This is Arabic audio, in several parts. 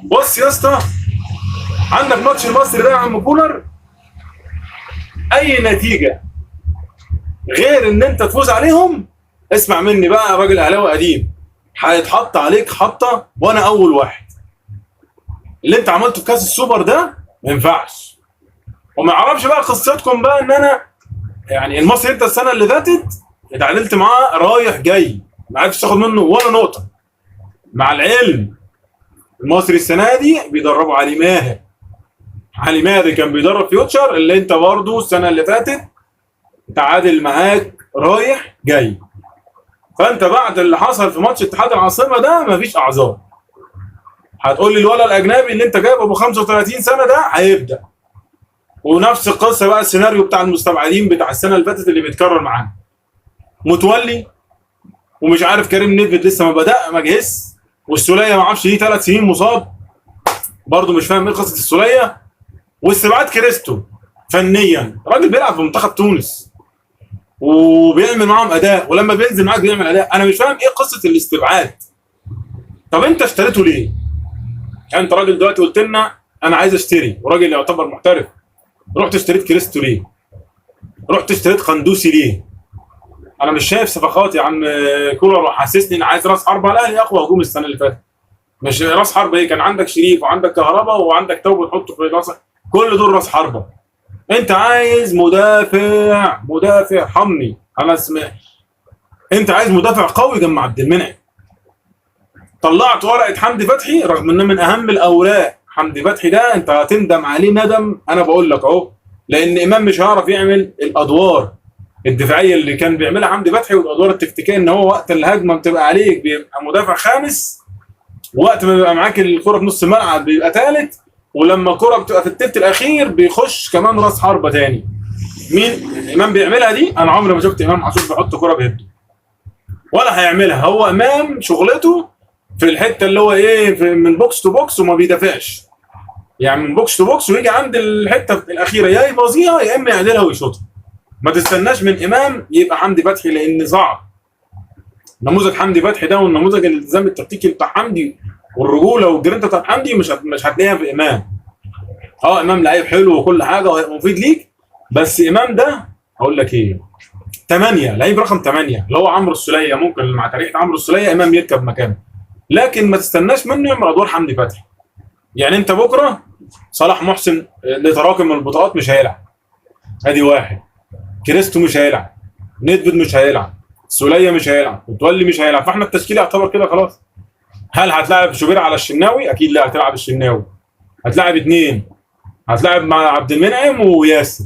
بص يا اسطى، عندك ماتش المصري ده يا عم كولر، اي نتيجه غير ان انت تفوز عليهم، اسمع مني بقى يا راجل اهلاوي قديم، هيتحط عليك حطه وانا اول واحد. اللي انت عملته في كاس السوبر ده ما ينفعش. وما اعرفش بقى قصتكم بقى ان انا يعني المصري انت السنه اللي فاتت اتعادلت معاه رايح جاي، ما عرفتش تاخد منه ولا نقطه. مع العلم المصري السنه دي بيدربوا علي ماهر. علي ماهر كان بيدرب فيوتشر اللي انت برضه السنه اللي فاتت تعادل معاك رايح جاي. فانت بعد اللي حصل في ماتش اتحاد العاصمه ده مفيش اعذار. هتقول لي الولد الاجنبي اللي انت جايبه ابو 35 سنه ده هيبدا، ونفس القصه بقى السيناريو بتاع المستبعدين بتاع السنه اللي فاتت اللي بيتكرر معانا. متولي ومش عارف كريم نيدفيد لسه ما بدا ما جهز، والسوليه ما اعرفش ليه 3 سنين مصاب، برضه مش فاهم ايه قصه السوليه. واستبعاد كريستو فنيا، راجل بيلعب في منتخب تونس وبيعمل معاهم اداء، ولما بينزل معاك بيعمل اداء. انا مش فاهم ايه قصه الاستبعاد. طب انت اشتريته ليه؟ يعني انت راجل دلوقتي قلت لنا انا عايز اشتري، وراجل يعتبر محترف، رحت اشتريت كريستو ليه؟ رحت اشتريت قندوسي ليه؟ انا مش شايف صفقات يا عم كولر، وحاسسني ان عايز راس حربه. الاهلي اقوى هجوم السنه اللي فاتت، مش راس حربه ايه، كان عندك شريف وعندك كهربا وعندك توبه تحطه في راسك، كل دول راس حربه. انت عايز مدافع، مدافع حمني. انا انت عايز مدافع قوي جنب عبد المنعم. طلعت ورقه حمدي فتحي رغم انه من اهم الاوراق. حمدي فتحي ده انت هتندم عليه ندم، انا بقول لك اهو، لان امام مش هيعرف يعمل الادوار الدفاعيه اللي كان بيعملها حمدي فتحي، والادوار التكتيكيه ان هو وقت الهجمه بتبقى عليك بيبقى مدافع خامس، وقت ما بيبقى معاك الكره في نص الملعب بيبقى ثالث، ولما الكره بتبقى في التلت الاخير بيخش كمان راس حربه ثاني. مين امام بيعملها دي؟ انا عمري ما شفت امام عاشور بيحط كره بيده، ولا هيعملها. هو امام شغلته في الحته اللي هو ايه، من بوكس تو بوكس وما بيدافعش، يعني من بوكس تو بوكس ويجي عند الحته الاخيره يا يبازيها يا اما يعدلها ويشوطها. ما تستناش من امام يبقى حمدي فتحي، لان صعب. نموذج حمدي فتحي ده والنموذج الالتزام التكتيكي بتاع حمدي والرجوله والجرينتا بتاع حمدي مش هتلاقيها في امام. امام لعيب حلو وكل حاجه ومفيد ليك، بس امام ده هقول لك ايه، 8 لعيب رقم 8 اللي هو عمرو السوليه، ممكن مع تاريخ عمرو السوليه امام يركب مكانه، لكن ما تستناش منه يعمل ادوار حمدي فتحي. يعني انت بكره صلاح محسن لتراكم البطاقات مش هيلعب، ادي واحد. كريستو مش هيلعب، نيدفيد مش هيلعب، سوليه مش هيلعب، متولي مش هيلعب، فاحنا التشكيل يعتبر كده خلاص. هل هتلاعب شوبير على الشناوي؟ اكيد لا، هتلعب الشناوي. هتلاعب اثنين، هتلاعب مع عبد المنعم وياسر،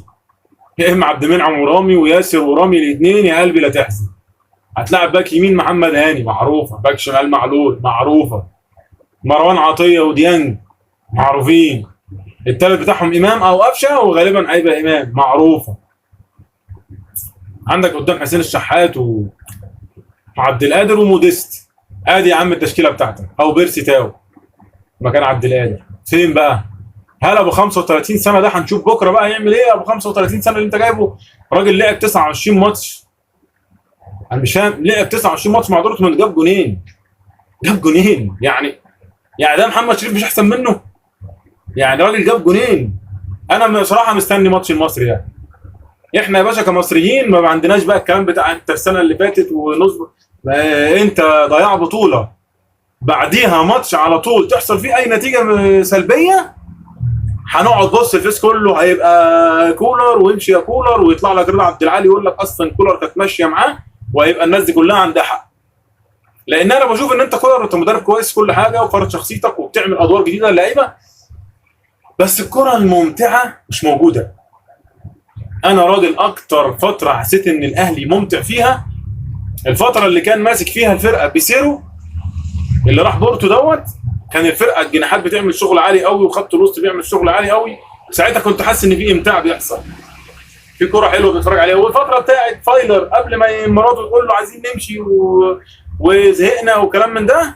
يا اما عبد المنعم ورامي وياسر ورامي الاثنين، يا قلبي لا تحزن. هتلاعب باك يمين محمد هاني معروفه، باك شمال معلول معروفه، مروان عطيه وديانج معروفين، الثالث بتاعهم امام او قفشه وغالبا هيبقى امام معروفه. عندك قدام حسين الشحات وعبد القادر وموديست، ادي يا عم التشكيله بتاعتك، او بيرسي تاو مكان عبد القادر. فين بقى؟ هل ابو 35 سنه ده هنشوف بكره بقى يعمل ايه؟ ابو 35 سنه اللي انت جايبه راجل لعب 29 ماتش، انا مش فاهم، لعب 29 ماتش مع دورتموند جاب جونين، جاب جونين يعني ده محمد شريف مش احسن منه؟ يعني راجل جاب جونين. انا بصراحه مستني ماتش المصري ده. احنا يا باشا كمصريين ما عندناش بقى الكلام بتاع انت السنه اللي فاتت ونصبر، انت ضياع بطوله بعديها ماتش على طول تحصل فيه اي نتيجه سلبيه، هنقعد بص الفيس كله هيبقى كولر ويمشي يا كولر، ويطلع لك رضا عبد العالي يقول لك اصلا كولر كانت ماشيه معاه، وهيبقى الناس دي كلها عندها حق. لان انا بشوف ان انت كولر انت مدرب كويس كل حاجه وفرض شخصيتك وبتعمل ادوار جديده للعيبه، بس الكره الممتعه مش موجوده. انا راجل اكتر فتره حسيت ان الاهلي ممتع فيها الفتره اللي كان ماسك فيها الفرقه بيسيرو اللي راح بورتو دوت، كان الفرقه الجناحات بتعمل شغل عالي قوي وخط الوسط بيعمل شغل عالي قوي، ساعتها كنت حاسس ان في امتاع بيحصل، في كوره حلوه بنتفرج عليها. والفتره بتاعت فايلر قبل ما مراته تقول له عايزين نمشي وزهقنا وكلام من ده،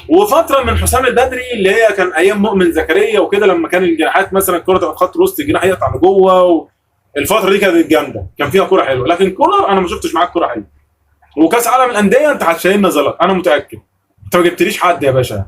وفتره من حسام البدري اللي هي كان ايام مؤمن زكريا وكده، لما كان الجناحات مثلا الكوره تبقى في خط الوسط الجناح يقطع لجوه الفتره دي كانت جامده، كان فيها كوره حلوه. لكن كولر انا ما شفتش معاك كوره حلوه، وكاس عالم الانديه انت هتشيلنا زلط انا متاكد. انت ما جبتليش حد يا باشا،